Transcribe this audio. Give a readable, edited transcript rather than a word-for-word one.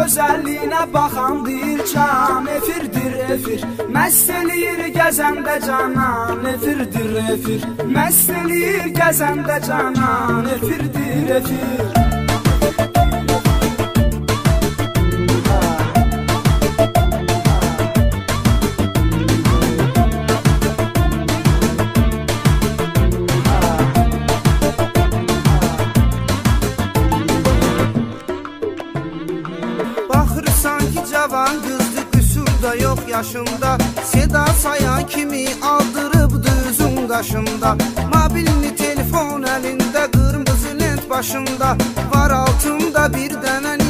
gözəlliyinə baxan deyir can, efirdir efir. Məst eləyir gəzəndə canan, efirdir efir. Məst eləyir gəzəndə canan, efirdir efir. Cavan qızdı, qüsur da yox yaşında, seda sayan kimi aldırıbdı üzün qaşında. Mobilni telefon əlində, qırmızı lent başında, var altında bir dənə